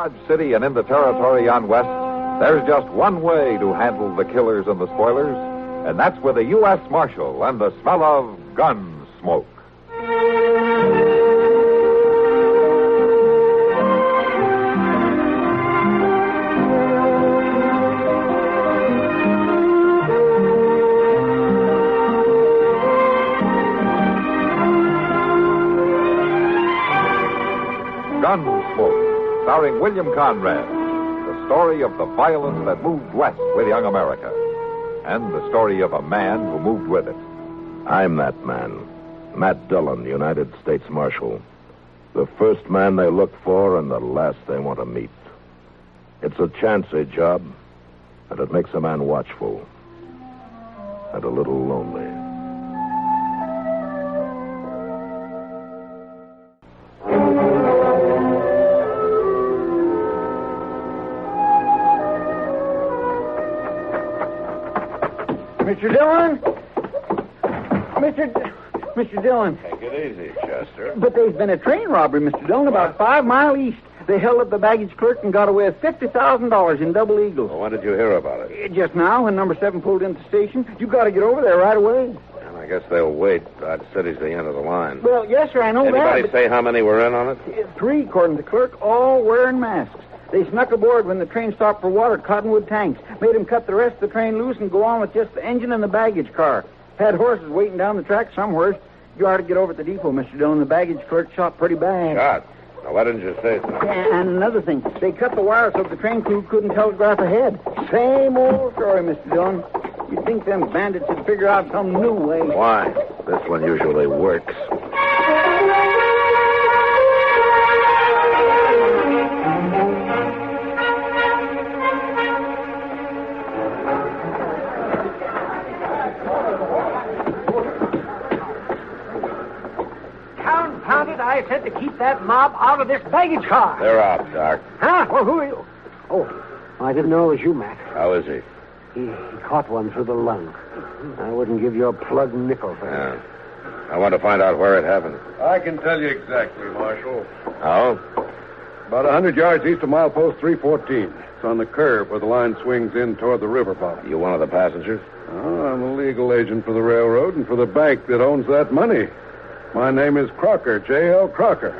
Dodge City and in the territory on west, there's just one way to handle the killers and the spoilers, and that's with a U.S. Marshal and the smell of Gunsmoke. Gunsmoke, starring William Conrad, the story of the violence that moved west with young America, and the story of a man who moved with it. I'm that man, Matt Dillon, United States Marshal. The first man they look for and the last they want to meet. It's a chancy job, and it makes a man watchful and a little lonely. Mr. Dillon? Mr. Dillon. Take it easy, Chester. But there's been a train robbery, Mr. Dillon, about 5 miles east. They held up the baggage clerk and got away with $50,000 in double eagles. Well, when did you hear about it? Just now, when number 7 pulled into the station. You got to get over there right away. And I guess they'll wait. Dodge City's the end of the line. Well, yes, sir, I know Anybody that. say how many were in on it? 3, according to the clerk, all wearing masks. They snuck aboard when the train stopped for water at Cottonwood tanks. Made them cut the rest of the train loose and go on with just the engine and the baggage car. Had horses waiting down the track somewhere. You ought to get over at the depot, Mr. Dillon. The baggage clerk shot pretty bad. Shot? Now, why didn't you say so? And another thing, they cut the wire so the train crew couldn't telegraph ahead. Same old story, Mr. Dillon. You'd think them bandits would figure out some new way. Why? This one usually works. Confound it, I said to keep that mob out of this baggage car. They're out, Doc. Huh? Well, who are you? Oh, I didn't know it was you, Matt. How is he? He caught one through the lung. I wouldn't give you a plug nickel for that. Yeah. I want to find out where it happened. I can tell you exactly, Marshal. Oh? About 100 yards east of milepost 314. It's on the curve where the line swings in toward the river bottom. You one of the passengers? Oh, I'm a legal agent for the railroad and for the bank that owns that money. My name is Crocker, J.L. Crocker.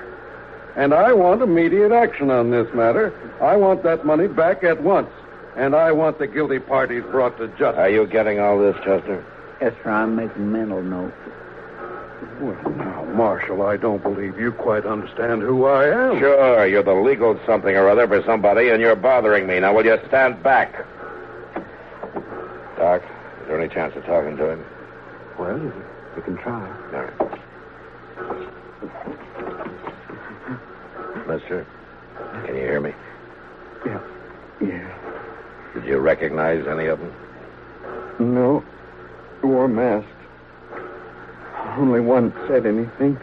And I want immediate action on this matter. I want that money back at once. And I want the guilty parties brought to justice. Are you getting all this, Chester? Yes, sir, I'm making mental notes. Well, now, Marshal, I don't believe you quite understand who I am. Sure, you're the legal something or other for somebody, and you're bothering me. Now, will you stand back? Doc, is there any chance of talking to him? Well, you can try. All right. Mister, can you hear me? Yeah. Did you recognize any of them? No. Wore masks. Only one said anything.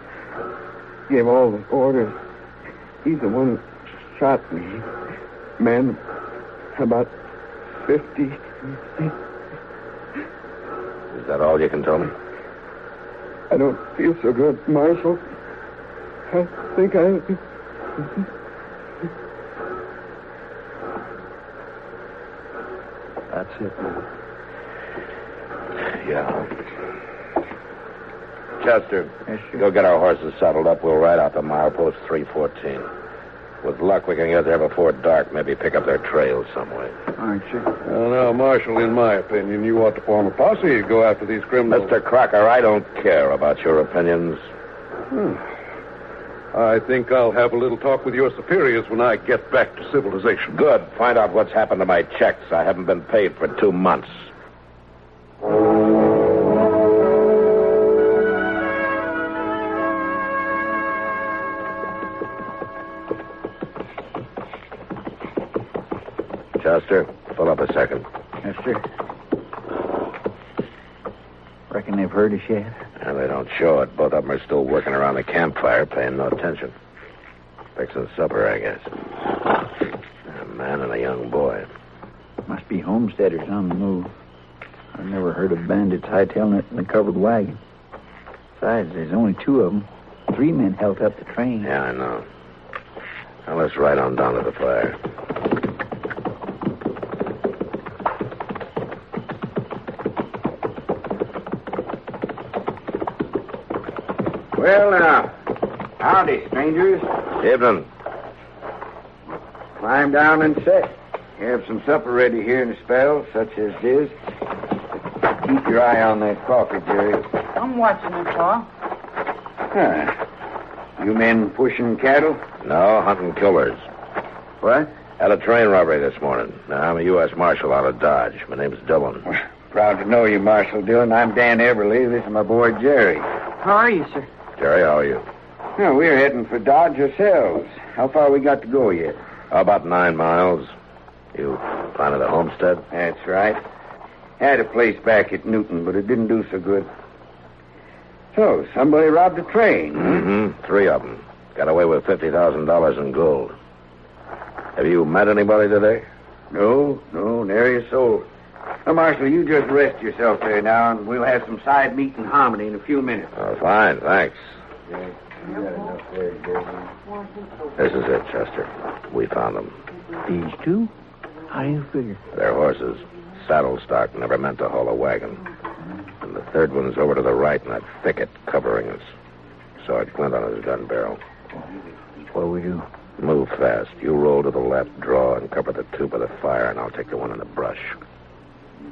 Gave all the orders. He's the one who shot me. Man, about 50. Is that all you can tell me? I don't feel so good, Marshal. I think I... That's it, man. Yeah. Chester, Yes, sir. go get our horses saddled up. We'll ride out to milepost 314. With luck, we can get there before dark. Maybe pick up their trail some way. All right, sir. Well, now, Marshal, in my opinion, you ought to form a posse and go after these criminals. Mr. Crocker, I don't care about your opinions. I think I'll have a little talk with your superiors when I get back to civilization. Good. Find out what's happened to my checks. I haven't been paid for 2 months. Chester, fill up a second. Yes, sir. Reckon they've heard us yet? And they don't show it. Both of them are still working around the campfire, paying no attention. Fixing supper, I guess. A man and a young boy. Must be homesteaders on the move. I've never heard of bandits hightailing it in a covered wagon. Besides, there's only 2 of them. 3 men held up the train. Yeah, I know. Now let's ride on down to the fire. Well, now, howdy, strangers. Evening. Climb down and sit. Have some supper ready here in a spell, such as this. Keep your eye on that coffee, Jerry. I'm watching it, Pa. You men pushing cattle? No, hunting killers. What? Had a train robbery this morning. Now, I'm a U.S. Marshal out of Dodge. My name's Dillon. Proud to know you, Marshal Dillon. I'm Dan Everly. This is my boy, Jerry. How are you, sir? Jerry, how are you? Well, we're heading for Dodge ourselves. How far we got to go yet? About 9 miles. You planted a homestead? That's right. Had a place back at Newton, but it didn't do so good. So, somebody robbed a train. Mm-hmm. 3 of them. Got away with $50,000 in gold. Have you met anybody today? No, nary a soul. Now, Marshal, you just rest yourself there now, and we'll have some side meat and hominy in a few minutes. Oh, fine, thanks. Yeah, you got enough there, Jerry. This is it, Chester. We found them. These two? How do you figure? Their horses. Saddle stock, never meant to haul a wagon. And the third one's over to the right in that thicket covering us. Saw a glint on his gun barrel. What do we do? Move fast. You roll to the left, draw, and cover the two by the fire, and I'll take the one in the brush.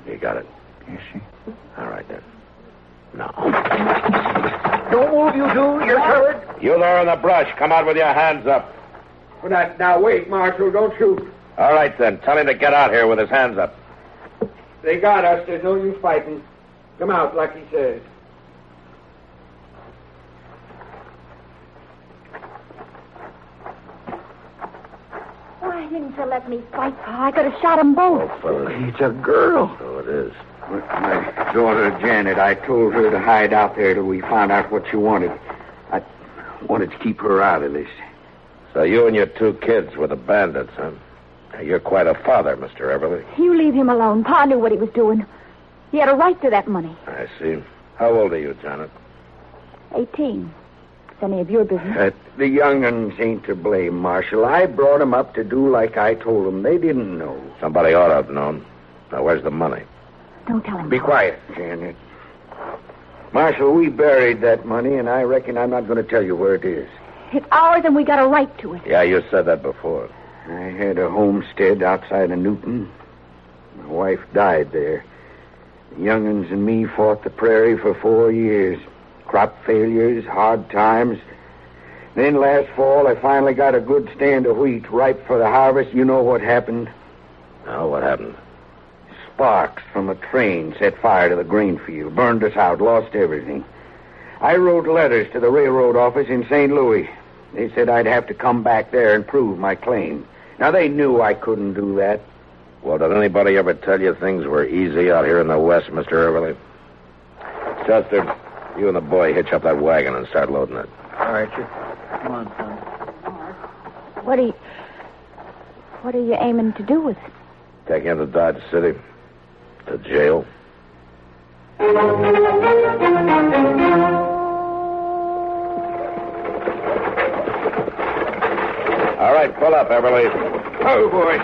You got it? Yes, sir. All right, then. Now. Don't move, you two. You're covered. You there in the brush. Come out with your hands up. Now, wait, Marshal. Don't shoot. All right, then. Tell him to get out here with his hands up. They got us. There's no use fighting. Come out, like he says. Why didn't you let me fight, Pa? I could have shot them both. Oh, fellas. It's a girl. So it is. My daughter, Janet, I told her to hide out there till we found out what she wanted. I wanted to keep her out of this. So you and your 2 kids were the bandits, huh? Now, you're quite a father, Mr. Everly. You leave him alone. Pa knew what he was doing. He had a right to that money. I see. How old are you, Janet? 18. It's any of your business. The young'uns ain't to blame, Marshal. I brought 'em up to do like I told 'em. They didn't know. Somebody ought to have known. Now, where's the money? Don't tell him. Be quiet, Janet. Marshal, we buried that money, and I reckon I'm not going to tell you where it is. It's ours, and we got a right to it. Yeah, you said that before. I had a homestead outside of Newton. My wife died there. The young'uns and me fought the prairie for 4 years. Crop failures, hard times. Then last fall, I finally got a good stand of wheat ripe for the harvest. You know what happened? Now, what happened? Sparks from a train set fire to the grain field, burned us out, lost everything. I wrote letters to the railroad office in St. Louis. They said I'd have to come back there and prove my claim. Now, they knew I couldn't do that. Well, did anybody ever tell you things were easy out here in the West, Mr. Everly? Chester, you and the boy hitch up that wagon and start loading it. All right, sir. Come on, son. What are you aiming to do with it? Take him to Dodge City. To jail. All right, pull up, Everly. Oh, boy.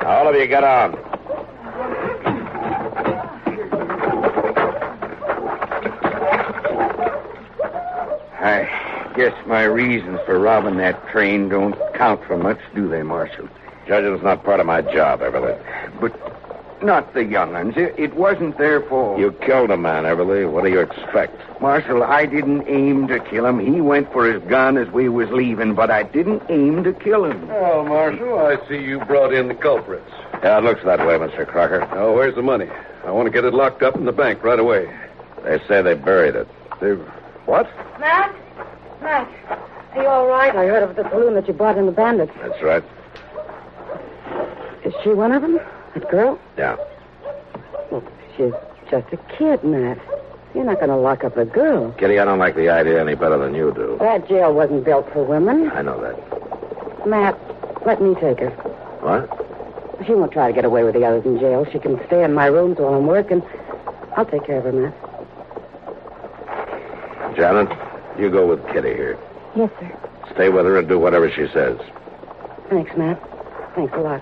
All of you get on. I guess my reasons for robbing that train don't count for much, do they, Marshal? Judging's not part of my job, Everly. But not the young'uns. It wasn't their fault. You killed a man, Everly. What do you expect? Marshal, I didn't aim to kill him. He went for his gun as we was leaving, but I didn't aim to kill him. Well, Marshal, I see you brought in the culprits. Yeah, it looks that way, Mr. Crocker. Now, where's the money? I want to get it locked up in the bank right away. They say they buried it. What? Matt? Matt, are you all right? I heard of the balloon that you bought in the Bandits. That's right. Is she one of them? That girl? Yeah. Well, she's just a kid, Matt. You're not going to lock up a girl. Kitty, I don't like the idea any better than you do. That jail wasn't built for women. I know that. Matt, let me take her. What? She won't try to get away with the others in jail. She can stay in my rooms while I'm working. I'll take care of her, Matt. Janet, You go with Kitty here. Yes, sir. Stay with her and do whatever she says. Thanks, Matt. Thanks a lot.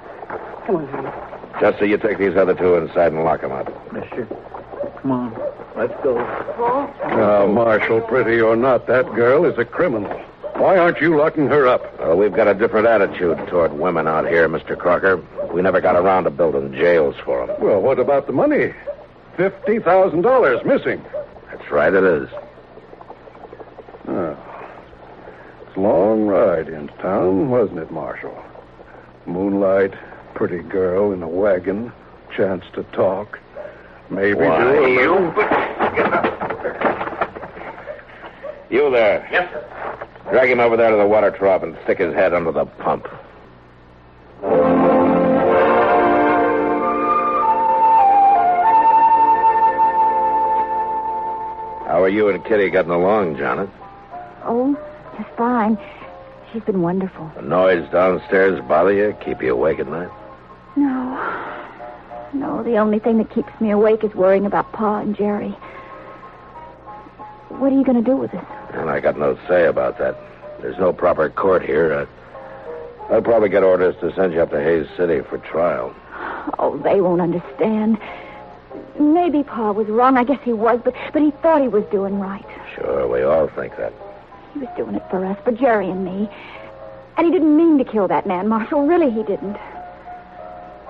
Come on, honey. Chester, you take these other two inside and lock them up. Yes, sir. Come on. Let's go. Paul? Now, Marshal, pretty or not, that girl is a criminal. Why aren't you locking her up? We've got a different attitude toward women out here, Mr. Crocker. We never got around to building jails for them. Well, what about the money? $50,000 missing. That's right, it is. It's a long ride into town, wasn't it, Marshal? Moonlight, pretty girl in a wagon, chance to talk. Maybe Why, do a you... little... You there. Yes, sir. Drag him over there to the water trough and stick his head under the pump. How are you and Kitty getting along, Janet? Oh, just fine. She's been wonderful. The noise downstairs bother you? Keep you awake at night? No, the only thing that keeps me awake is worrying about Pa and Jerry. What are you going to do with us? And I got no say about that. There's no proper court here. I'll probably get orders to send you up to Hayes City for trial. Oh, they won't understand. Maybe Pa was wrong. I guess he was, but he thought he was doing right. Sure, we all think that. He was doing it for us, for Jerry and me. And he didn't mean to kill that man, Marshal. Really, he didn't.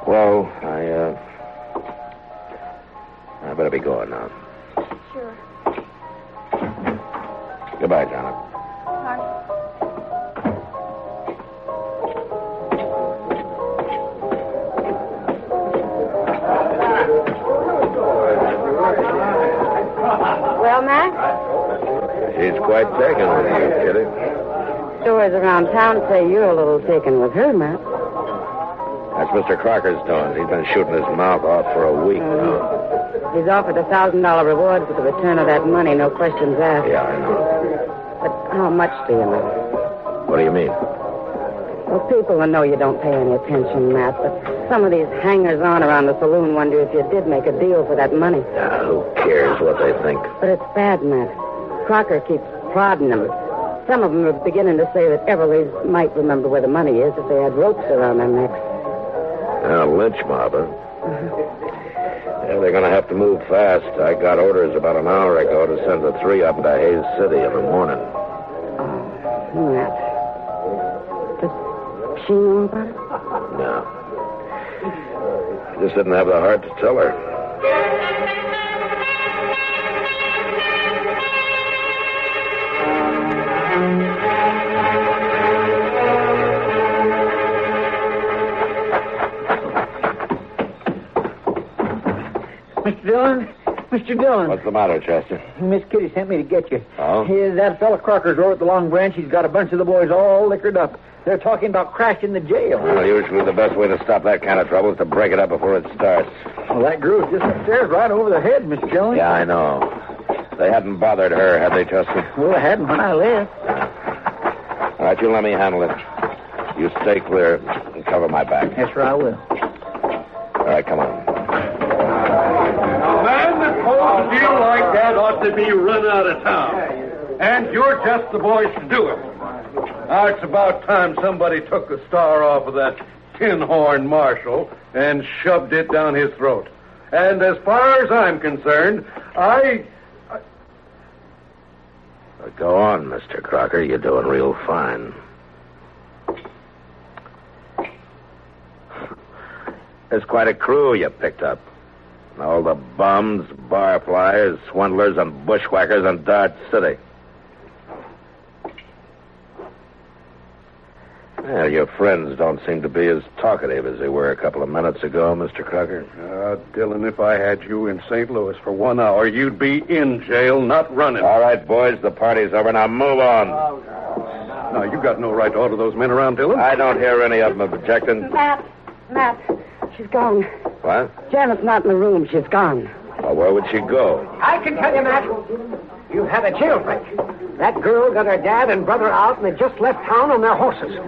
Well, I better be going now. Sure. Goodbye, Janet. Well, Matt? She's quite taken with you, Kitty. Stories around town say you're a little taken with her, Matt. That's Mr. Crocker's doing. He's been shooting his mouth off for a week now. He's offered a $1,000 reward for the return of that money, no questions asked. Yeah, I know. But how much do you know? What do you mean? Well, people will know you don't pay any attention, Matt, but some of these hangers-on around the saloon wonder if you did make a deal for that money. Who cares what they think? But it's bad, Matt. Crocker keeps prodding them. Some of them are beginning to say that Everly's might remember where the money is if they had ropes around their necks. Lynch mob, huh? Yeah, they're going to have to move fast. I got orders about an hour ago to send the three up to Hayes City in the morning. Oh, Matt. Does she know about it? No. Just didn't have the heart to tell her. Mr. Dillon? Mr. Dillon. What's the matter, Chester? Miss Kitty sent me to get you. Oh? That fella Crocker's over at the Long Branch. He's got a bunch of the boys all liquored up. They're talking about crashing the jail. Well, usually the best way to stop that kind of trouble is to break it up before it starts. Well, that girl's just upstairs right over the head, Mr. Dillon. Yeah, I know. They hadn't bothered her, had they, Chester? Well, I hadn't when I left. All right, you let me handle it. You stay clear and cover my back. Yes, sir, I will. All right, come on. A man that pulls a deal like that ought to be run out of town. And you're just the boys to do it. Now, it's about time somebody took the star off of that tin horn Marshal and shoved it down his throat. And as far as I'm concerned, Go on, Mr. Crocker. You're doing real fine. There's quite a crew you picked up. All the bums, barflies, swindlers, and bushwhackers in Dart City. Well, your friends don't seem to be as talkative as they were a couple of minutes ago, Mr. Crocker. Dillon, if I had you in St. Louis for 1 hour, you'd be in jail, not running. All right, boys, the party's over. Now move on. Now, you got no right to order those men around, Dillon. I don't hear any of them objecting. Matt, she's gone. What? Janet's not in the room. She's gone. Well, where would she go? I can tell you, Matt. You had a jailbait. That girl got her dad and brother out, and they just left town on their horses.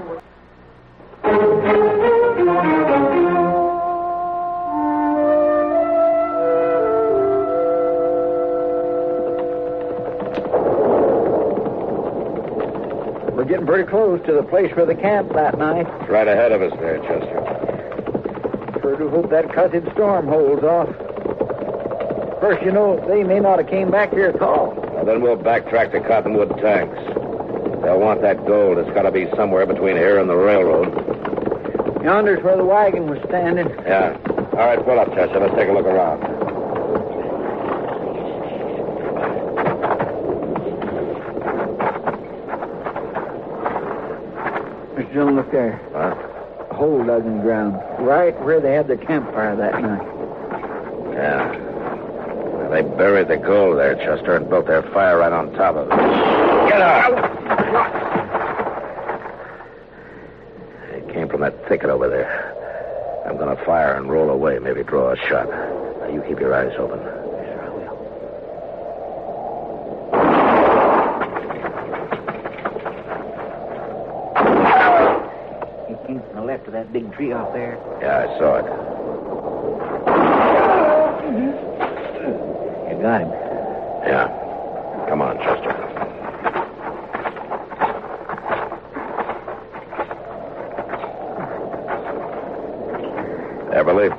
pretty close to the place where they camped that night. It's right ahead of us there, Chester. Sure do hope that cussed storm holds off. First, they may not have came back here at all. Well, then we'll backtrack to Cottonwood Tanks. They'll want that gold. It's got to be somewhere between here and the railroad. Yonder's where the wagon was standing. Yeah. All right, pull up, Chester. Let's take a look around. Mr. Dillon, look there. Huh? A hole dug in the ground, right where they had their campfire that night. Yeah. Well, they buried the gold there, Chester, and built their fire right on top of it. Get out! It came from that thicket over there. I'm going to fire and roll away, maybe draw a shot. Now, you keep your eyes open. Sure, I will. He came from the left of that big tree out there. Yeah, I saw it. You got him. Yeah. Come on, Chester. Everly.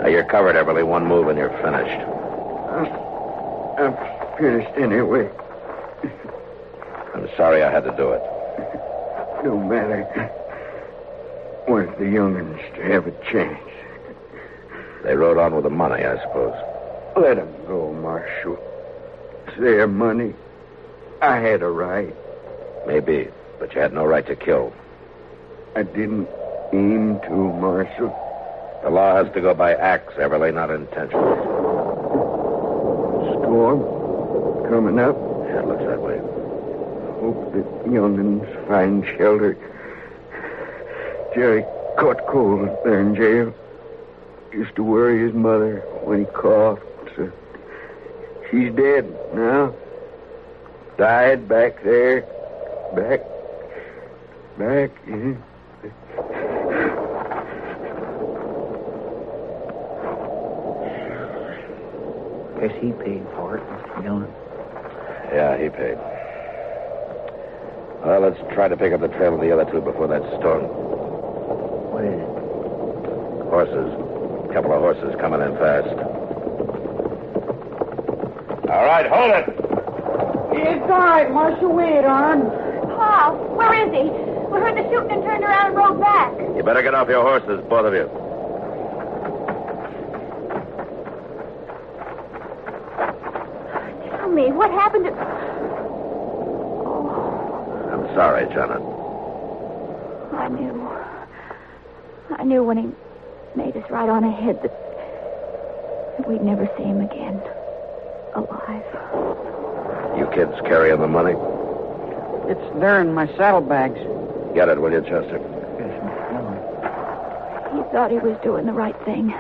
Now, you're covered, Everly. One move and you're finished. I'm finished anyway. I'm sorry I had to do it. No matter. Want the young'uns to have a chance. They rode on with the money, I suppose. Let 'em go, Marshal. It's their money. I had a right. Maybe, but you had no right to kill. I didn't aim to, Marshal. The law has to go by acts, Everly, not intentions. Storm coming up. Yeah, it looks that way. Hope the young'uns find shelter. Jerry caught cold there in jail. Used to worry his mother when he coughed. So she's dead now. Died back there. Back. Yeah. Guess he paid for it, Mr. Dillon. Yeah, he paid. Well, let's try to pick up the trail of the other two before that storm. What is it? Horses. A couple of horses coming in fast. All right, hold it. It's all right, Marshal. Wait on. Pa, where is he? We heard the shooting and turned around and rode back. You better get off your horses, both of you. Tell me, what happened to... I'm sorry, Janet. I knew when he made us right on ahead that we'd never see him again. Alive. You kids carrying the money? It's there in my saddlebags. Get it, will you, Chester? Yes, Mr. Dillon. He thought he was doing the right thing.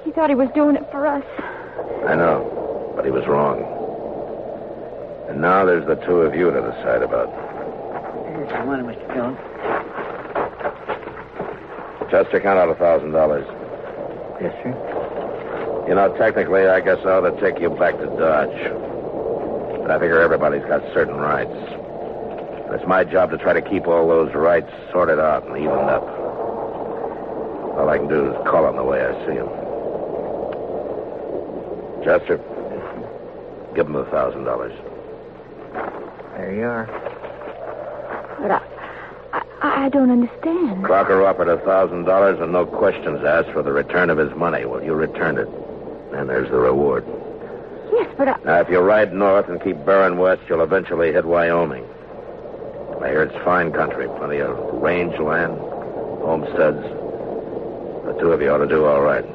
He thought he was doing it for us. I know, but he was wrong. And now there's the two of you to decide about. Here's the money, Mr. Dillon. Chester, count out $1,000. Yes, sir. You know, technically, I guess I ought to take you back to Dodge. But I figure everybody's got certain rights. It's my job to try to keep all those rights sorted out and evened up. All I can do is call them the way I see them. Chester, give him the $1,000. There you are. But I don't understand. Crocker offered $1,000 and no questions asked for the return of his money. Well, you returned it. And there's the reward. Yes, but Now, if you ride north and keep bearing west, you'll eventually hit Wyoming. I hear it's fine country, plenty of range land, homesteads. The two of you ought to do all right.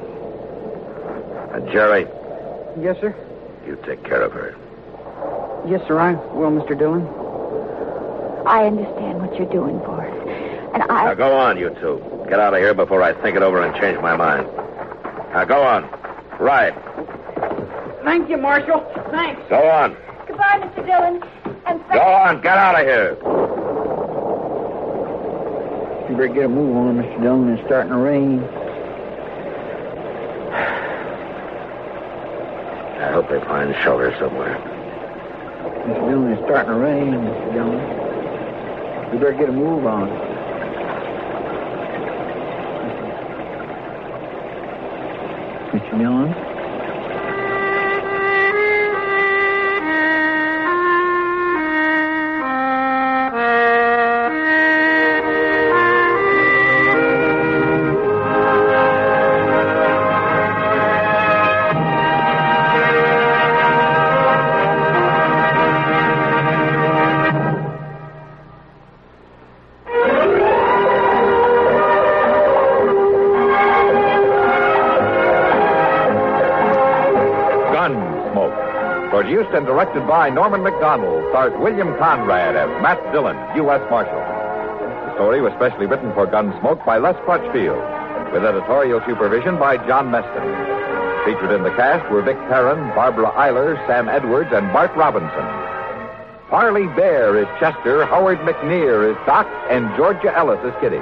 And Jerry, Yes, sir. you take care of her. Yes, sir, I will, Mr. Dillon. I understand what you're doing for us. And Now, go on, you two. Get out of here before I think it over and change my mind. Now, go on. Ride. Thank you, Marshal. Thanks. Go on. Goodbye, Mr. Dillon. And Go on. Get out of here. You better get a move on, Mr. Dillon. It's starting to rain. I hope they find shelter somewhere. Mr. Dillon, it's starting to rain, Mr. Dillon. We better get a move on. Mr. Dillon? Gunsmoke. Produced and directed by Norman McDonald, stars William Conrad as Matt Dillon, U.S. Marshal. The story was specially written for Gunsmoke by Les Crutchfield, with editorial supervision by John Meston. Featured in the cast were Vic Perrin, Barbara Eiler, Sam Edwards, and Bart Robinson. Parley Bear is Chester, Howard McNear is Doc, and Georgia Ellis is Kitty.